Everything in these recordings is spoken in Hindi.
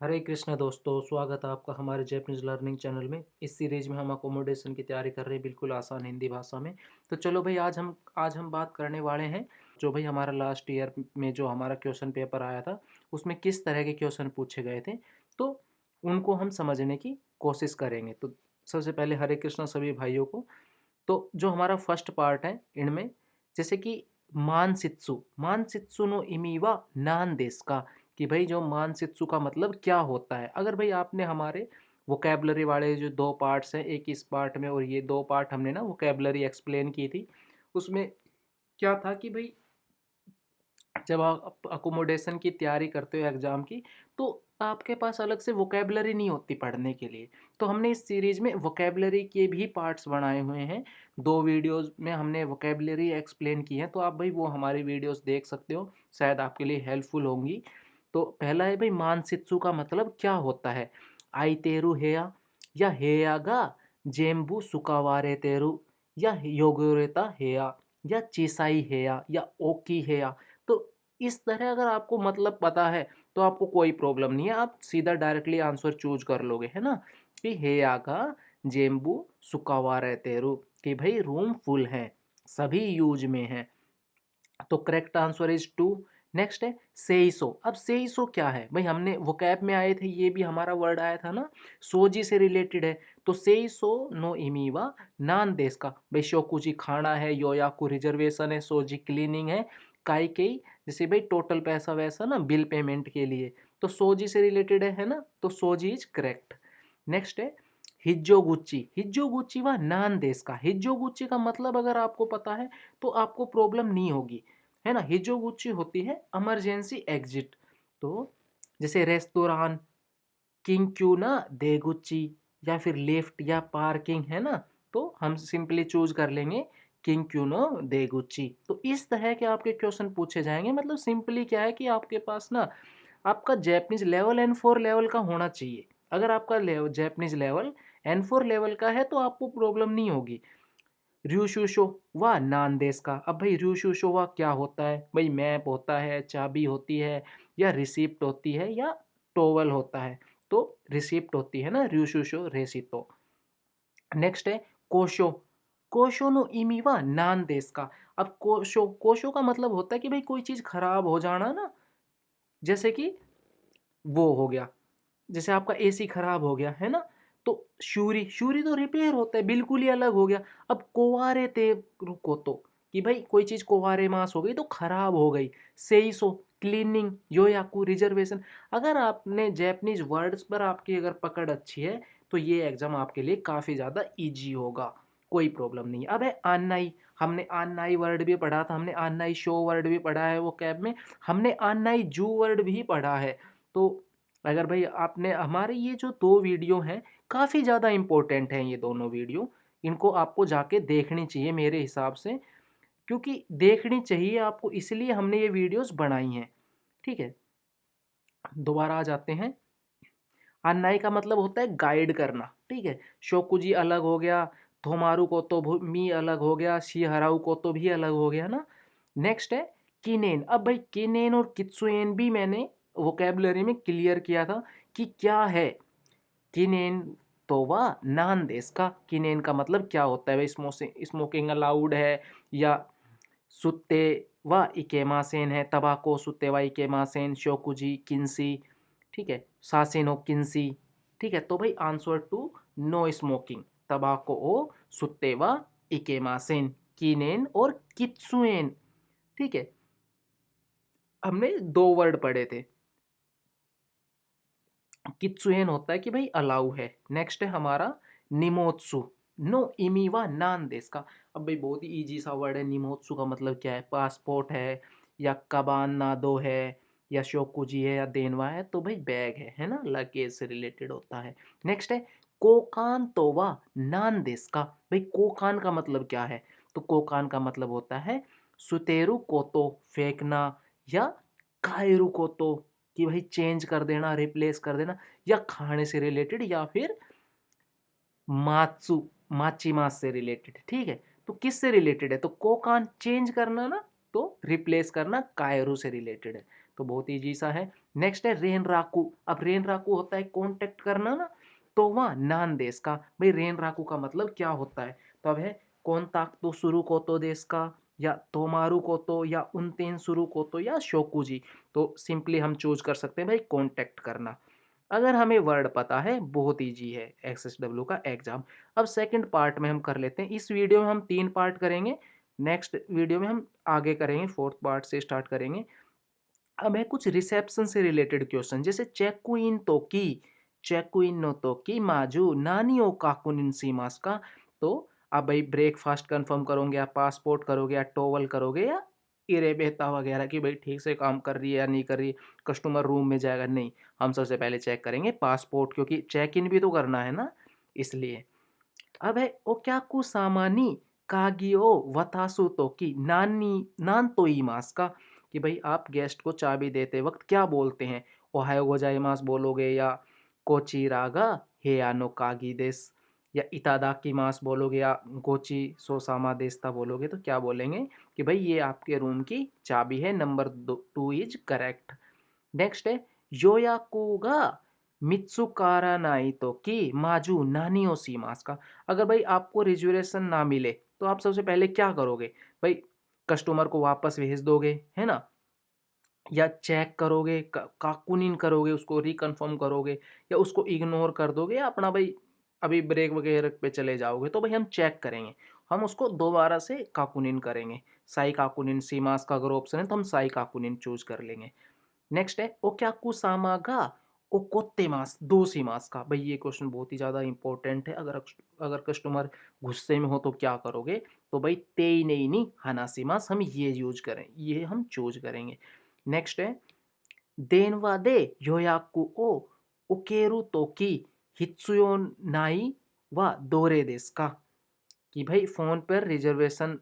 हरे कृष्णा दोस्तों, स्वागत है आपका हमारे जैपनीज लर्निंग चैनल में। इस सीरीज में हम अकोमोडेशन की तैयारी कर रहे हैं बिल्कुल आसान हिंदी भाषा में। तो चलो भाई, आज हम बात करने वाले हैं जो भाई हमारा लास्ट ईयर में जो हमारा क्वेश्चन पेपर आया था उसमें किस तरह के क्वेश्चन पूछे गए थे, तो उनको हम समझने की कोशिश करेंगे। तो सबसे पहले हरे कृष्णा सभी भाइयों को। तो जो हमारा फर्स्ट पार्ट है इनमें, जैसे कि मानसित्सु मानसित्सु नो इमीवा नान देश का, कि भाई जो मानसित्सु का मतलब क्या होता है। अगर भाई आपने हमारे वोकेबलरी वाले जो दो पार्ट्स हैं, एक इस पार्ट में और ये दो पार्ट हमने ना वोकेबलरी एक्सप्लेन की थी, उसमें क्या था कि भाई जब आप अकोमोडेशन की तैयारी करते हो एग्ज़ाम की, तो आपके पास अलग से वोकेबलरी नहीं होती पढ़ने के लिए। तो हमने इस सीरीज़ में वोकेबलरी के भी पार्ट्स बनाए हुए हैं। 2 वीडियोज़ में हमने वोकेबलरी एक्सप्लेन की है, तो आप भाई वो हमारी वीडियोज़ देख सकते हो, शायद आपके लिए हेल्पफुल होंगी। तो पहला है भाई, मानसित्सु का मतलब क्या होता है। आइतेरु हेया या हेयागा जेम्बू सुकावारे तेरु या योगोरेता हेया या चिसाई हेया या ओकी हेया। तो इस तरह अगर आपको मतलब पता है तो आपको कोई प्रॉब्लम नहीं है, आप सीधा डायरेक्टली आंसर चूज कर लोगे, है ना। कि हे आगा जेम्बू सुकावा रहते रू, कि भाई रूम फुल है, सभी यूज में है। तो correct answer is two. Next है सेइसो। अब सेइसो क्या है भाई, हमने वोकैब में आए थे, ये भी हमारा वर्ड आया था ना, सोजी से रिलेटेड है। तो सेइसो नो इमीवा नान देश का, भाई शोकुजी खाना है, योयाकू रिजर्वेशन है, सोजी क्लीनिंग है, काई कई जैसे भाई टोटल पैसा वैसा ना बिल पेमेंट के लिए। तो सोजी से रिलेटेड है ना, तो सोजी इज करेक्ट। नेक्स्ट है हिज्जोगुच्ची। हिज्जोगुच्ची व नान देश का। हिज्जोगुच्ची का मतलब अगर आपको पता है तो आपको प्रॉब्लम नहीं होगी, है ना। हिजोगुच्ची होती है इमरजेंसी एग्जिट। तो जैसे रेस्तोरां, किंग क्यू ना देगुच्ची, या फिर लिफ्ट या पार्किंग, है ना। तो हम सिंपली चूज कर लेंगे किंग क्यू नो देगुच्ची। तो इस तरह के आपके क्वेश्चन पूछे जाएंगे। मतलब सिंपली क्या है कि आपके पास ना आपका जैपनीज लेवल N4 लेवल का होना चाहिए। अगर आपका जैपनीज लेवल N4 लेवल का है तो आपको प्रॉब्लम नहीं होगी। र्यूशुशो व नान देश का। अब भाई र्यूशुशो व क्या होता है भाई, मैप होता है, चाबी होती है, या रिसिप्ट होती है, या टोवल होता है। तो रिसिप्ट होती है ना, र्यूशुशो रेसितो। नेक्स्ट है कोशो। कोशो नो इमीवा नान देश का। अब कोशो, कोशो का मतलब होता है कि भाई कोई चीज खराब हो जाना ना, जैसे कि वो हो गया, जैसे आपका एसी खराब हो गया, है ना। तो शूरी, शूरी तो रिपेयर होता है, बिल्कुल ही अलग हो गया। अब कोवारे ते रुको, तो कि भाई कोई चीज कोवारे मास हो गई तो खराब हो गई। सेइसो क्लीनिंग, योयाकू रिजर्वेशन। अगर आपने जैपनीज वर्ड्स पर आपकी अगर पकड़ अच्छी है तो ये एग्जाम आपके लिए काफी ज्यादा इजी होगा, कोई प्रॉब्लम नहीं। अब है आनाई। हमने आनाई वर्ड भी पढ़ा था, हमने आनाई शो वर्ड भी पढ़ा है वो कैब में, हमने आनाई जू वर्ड भी पढ़ा है। तो अगर भाई आपने हमारे ये जो दो वीडियो हैं, काफ़ी ज़्यादा इम्पोर्टेंट हैं ये दोनों वीडियो, इनको आपको जाके देखनी चाहिए मेरे हिसाब से। क्योंकि देखनी चाहिए आपको, इसलिए हमने ये वीडियोस बनाई हैं। ठीक है, दोबारा आ जाते हैं। अन्नाई का मतलब होता है गाइड करना, ठीक है। शोकुजी अलग हो गया, थोमारू को तो मी अलग हो गया, शिहराऊ को तो भी अलग हो गया ना। नेक्स्ट है किनेन। अब भाई किनेन और कित्सुएन भी मैंने वोकेबलरी में क्लियर किया था कि क्या है किनेन। तो वह नान देश का। किनेन का मतलब क्या होता है भाई, स्मोकिंग अलाउड है, या सुत्ते व इकेमासेन है, तबाको सुत्ते व इकेमासेन, शोकुजी किन्सी, ठीक है, सासेनो किन्सी। ठीक है, तो भाई आंसर टू नो स्मोकिंग, तबाको ओ सुत्ते व इकेमासेन, किनेन और कित्सुएन। ठीक है, हमने दो वर्ड पढ़े थे। कित्सुएन होता है कि भाई अलाउ है। नेक्स्ट है हमारा निमोत्सु। नो इमीवा नान देश का। अब भाई बहुत ही इजी सा वर्ड है। निमोत्सु का मतलब क्या है, पासपोर्ट है, या कबान नादो है, या शोकुजी है, या देनवा है। तो भाई बैग है ना, लगेज से रिलेटेड होता है। नेक्स्ट है कोकान तोवा नान देश का। भाई कोकान का मतलब क्या है, तो कोकान का मतलब होता है सुतेरु कोतो फेंकना, या कायरु कोतो कि भाई चेंज कर देना, रिप्लेस कर देना, या खाने से रिलेटेड, या फिर मात्सु माची मास से रिलेटेड। ठीक है, तो किस से रिलेटेड है, तो कोकान चेंज करना ना, तो रिप्लेस करना कायरू से रिलेटेड है। तो बहुत ईजी सा है। नेक्स्ट है रेन राकू। अब रेन राकू होता है कांटेक्ट करना ना, तो वह नान देश का। भाई रेन राकू का मतलब क्या होता है? तो अब है कोंताक्तो सुरु कोतो देश का, या तोमारू कोतो, या उनतेन सुरु कोतो, या शोकुजी। तो सिंपली हम चूज कर सकते हैं भाई कांटेक्ट करना। अगर हमें वर्ड पता है बहुत ईजी है XSW का एग्जाम। अब सेकंड पार्ट में हम कर लेते हैं। इस वीडियो में हम 3 पार्ट करेंगे, नेक्स्ट वीडियो में हम आगे करेंगे, फोर्थ पार्ट से स्टार्ट करेंगे। अब है कुछ रिसेप्शन से रिलेटेड क्वेश्चन, जैसे चेकुइन तो की, चेकुइन नो तो की माजू नानी ओ काकुनिन सीमास का। तो आप भाई ब्रेकफास्ट कंफर्म करोगे, या पासपोर्ट करोगे, या टोवल करोगे, या इरेबेता वगैरह की भाई ठीक से काम कर रही है या नहीं कर रही है, कस्टमर रूम में जाएगा नहीं। हम सबसे पहले चेक करेंगे पासपोर्ट, क्योंकि चेक इन भी तो करना है ना, इसलिए। अब है ओक्याकु सामानी कागियो वतासु तो की नानी नान तो मास का, कि भाई आप गेस्ट को चाबी देते वक्त क्या बोलते हैं? ओहायो गोजाइमास बोलोगे, या कोची रागा हेयानो कागी देस, या इतादाकी मास बोलोगे, या गोची सोसामा देस्ता बोलोगे। तो क्या बोलेंगे कि भाई ये आपके रूम की चाबी है, नंबर 2 इज करेक्ट। नेक्स्ट है योयाकुगा मित्सुकारा नाइतो की माजू नानियो सीमास का। अगर भाई आपको रिजर्वेशन ना मिले तो आप सबसे पहले क्या करोगे? भाई कस्टमर को वापस भेज दोगे, है ना, या चेक करोगे, काकुनिन करोगे, उसको रिकन्फर्म करोगे, या उसको इग्नोर कर दोगे, या अपना भाई अभी ब्रेक वगैरह पे चले जाओगे। तो भाई हम चेक करेंगे, हम उसको दोबारा से काकुनिन करेंगे। साई काकुनिन सीमास का अगर ऑप्शन है तो हम साई काकुनिन चूज कर लेंगे। नेक्स्ट है ओक्याकु सामागा ओकोते मास दो सी मास का। भाई ये क्वेश्चन बहुत ही ज़्यादा इंपॉर्टेंट है। अगर अगर कस्टमर गुस्से में हो तो क्या करोगे? तो भाई तेई नहीं नी हनासी मास, हम ये यूज करें, ये हम चूज करेंगे। नेक्स्ट है देनवा दे योयाकु ओ उकेरु तोकी हित्सुयो नाई व दोरे देस का, कि भाई फ़ोन पर रिजर्वेशन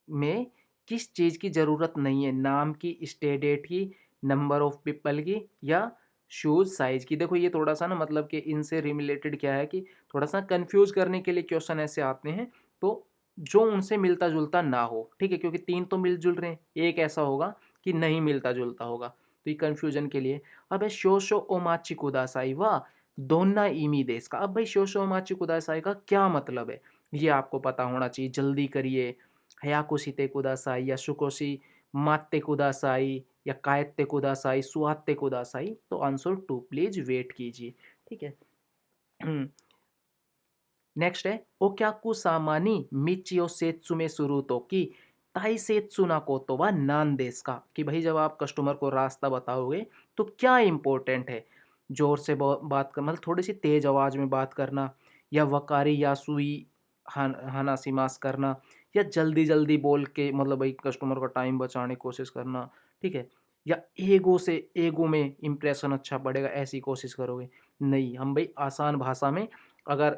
में किस चीज़ की ज़रूरत नहीं है? नाम की, स्टे डेट की, नंबर ऑफ पीपल की, या शूज़ साइज़ की। देखो ये थोड़ा सा ना मतलब कि इनसे रिलेटेड क्या है कि थोड़ा सा कंफ्यूज करने के लिए क्वेश्चन ऐसे आते हैं, तो जो उनसे मिलता जुलता ना हो, ठीक है, क्योंकि 3 तो मिल जुल रहे हैं, एक ऐसा होगा कि नहीं मिलता जुलता होगा, तो ये कन्फ्यूजन के लिए। अब है शोशो ओमाची कुदासाई व दोन्ना इमी देस का। अब भाई शोशो ओमाची कुदासाई का क्या मतलब है? ये आपको पता होना चाहिए, जल्दी करिए। हयाकुशिते कुदासाई, या शुकोशी मात्ते कुदासाई, या कायत्ते कुदासाई, सुआत्ते कुदासाई। तो आंसर 2 प्लीज वेट कीजिए, ठीक है। नेक्स्ट है ओक्याकु सामानी मिचियो सेत्सु में शुरू तो की ताई सेत्सु ना कोतो वा नान देस का, कि भाई जब आप कस्टमर को रास्ता बताओगे तो क्या इंपॉर्टेंट है? जोर से बात कर, मतलब थोड़ी सी तेज आवाज में बात करना, या वकारी या सुई हानासिमास करना, या जल्दी जल्दी बोल के मतलब भाई कस्टमर का टाइम बचाने की कोशिश करना, ठीक है, या ईगो में इंप्रेशन अच्छा पड़ेगा ऐसी कोशिश करोगे? नहीं, हम भाई आसान भाषा में, अगर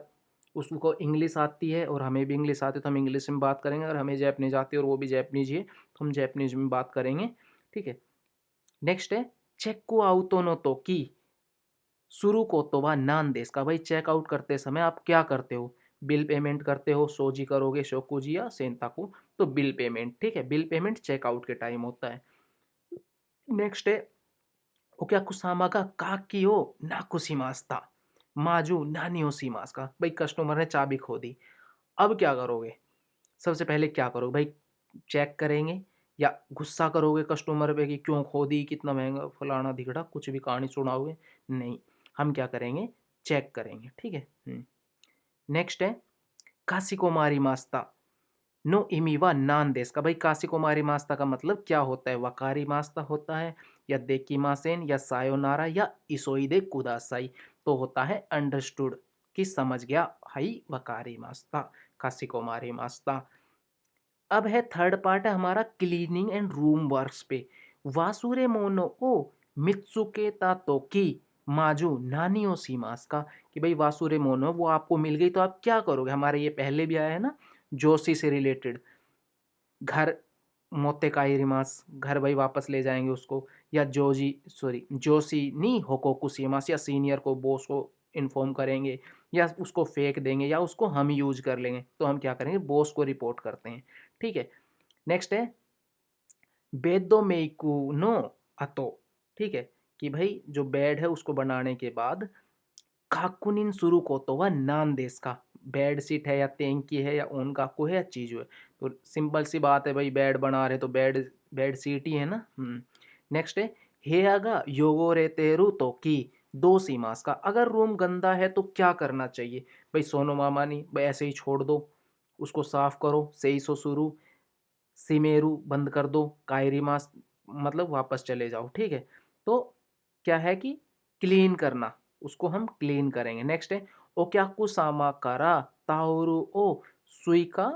उसको इंग्लिश आती है और हमें भी इंग्लिश आती है तो हम इंग्लिश में बात करेंगे, अगर हमें जैपनीज आती है और वो भी जैपनीज ही है तो हम जैपनीज में बात करेंगे, ठीक है। नेक्स्ट है चेक्कू आउतो नो तो की शुरू को तो वह नान देश का। भाई चेकआउट करते समय आप क्या करते हो? बिल पेमेंट करते हो, सोजी करोगे, शोकुजी या सेंताकू। तो बिल पेमेंट, ठीक है, बिल पेमेंट चेकआउट के टाइम होता है। नेक्स्ट है ओके कुसामा का काकियो नाकुसीमास्ता माजू नानियो सीमास का। भाई कस्टमर ने चाबी खो दी, अब क्या करोगे? सबसे पहले क्या करोगे भाई? चेक करेंगे, या गुस्सा करोगे कस्टमर पे कि क्यों खो दी, कितना महंगा, फलाना धिकड़ा, कुछ भी कहानी सुनाओगे? नहीं, हम क्या करेंगे? चेक करेंगे, ठीक है। नेक्स्ट है कासिकोमारी मास्ता नो इमीवा नान देश का। भाई कासिकोमारी मास्ता का मतलब क्या होता है? वकारी मास्ता होता है, या देकी मासेन, या सायोनारा, या इसोइदे कुदासाई। तो होता है अंडरस्टूड, कि समझ गया, हाई वकारी मास्ता, कासिकोमारी मास्ता। अब है थर्ड पार्ट है हमारा क्लीनिंग एंड रूम वर्क्स पे। वासुरे मोनो ओ मित्सुके तातोकी माजू नानियो सीमास का, कि भाई वासुरे मोनो वो आपको मिल गई तो आप क्या करोगे? हमारे ये पहले भी आया है ना, जोशी से रिलेटेड। घर मोते काइरिमास, घर भाई वापस ले जाएंगे उसको, या जोजी सॉरी जोशी नी होकोकुसीमास, या सीनियर को, बॉस को इन्फॉर्म करेंगे, या उसको फेंक देंगे, या उसको हम यूज कर लेंगे। तो हम क्या करेंगे? बॉस को रिपोर्ट करते हैं, ठीक है। नेक्स्ट है बेदो मेइकू नो अतो, ठीक है, कि भाई जो बेड है उसको बनाने के बाद काकुनिन शुरू कोतो हुआ नाम देश का बेड शीट है या तेंकी है या ओन काकू है या चीज है। तो सिंपल सी बात है भाई, बेड बना रहे तो बेड शीट ही है ना। नेक्स्ट है हेगा योगो रे तेरू तो की दो सी मास का। अगर रूम गंदा है तो क्या करना चाहिए भाई? सोनो मामा नहीं भाई, ऐसे ही छोड़ दो, उसको साफ करो, सही सो शुरू सिमेरु बंद कर दो, कायरी मास मतलब वापस चले जाओ, ठीक है। तो क्या है कि क्लीन करना, उसको हम क्लीन करेंगे। नेक्स्ट है ओक्याकु सामा कारा ताओरु ओ सुइका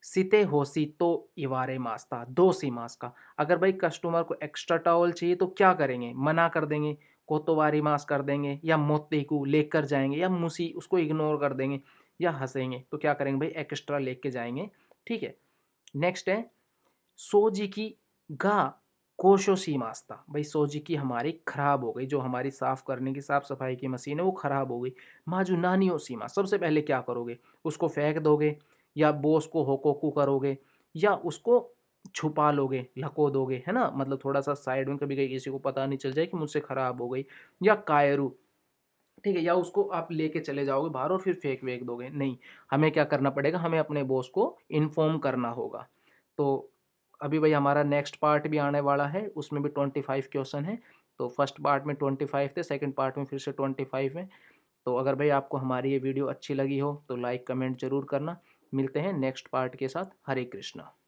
सीते होसी तो इवारे मास्ता दो सी मास का। अगर भाई कस्टमर को एक्स्ट्रा टॉवल चाहिए तो क्या करेंगे? मना कर देंगे, कोतोवारी मास कर देंगे, या मोते को लेकर जाएंगे, या मुसी उसको इग्नोर कर देंगे, या हंसेंगे। तो क्या करेंगे भाई? एक्स्ट्रा लेके जाएंगे, ठीक है। नेक्स्ट है सोजी की गा कोशो सीमास्ता। भाई सोजी की हमारी खराब हो गई, जो हमारी साफ करने की साफ सफाई की मशीन है वो खराब हो गई। माजू नानियो सीमा, सबसे पहले क्या करोगे? उसको फेंक दोगे, या बोस को होकोकू करोगे, या उसको छुपा लोगे, लको दोगे, है ना, मतलब थोड़ा सा साइड में, कभी कहीं किसी को पता नहीं चल जाए कि मुझसे खराब हो गई। या कायरू, ठीक है, या उसको आप लेके चले जाओगे बाहर और फिर फेंक वेक दोगे। नहीं, हमें क्या करना पड़ेगा? हमें अपने बॉस को इन्फॉर्म करना होगा। तो अभी भाई हमारा नेक्स्ट पार्ट भी आने वाला है, उसमें भी 25 क्वेश्चन है। तो फर्स्ट पार्ट में 25 थे, सेकंड पार्ट में फिर से 25 है। तो अगर भाई आपको हमारी ये वीडियो अच्छी लगी हो तो लाइक कमेंट जरूर करना। मिलते हैं नेक्स्ट पार्ट के साथ। हरे कृष्णा।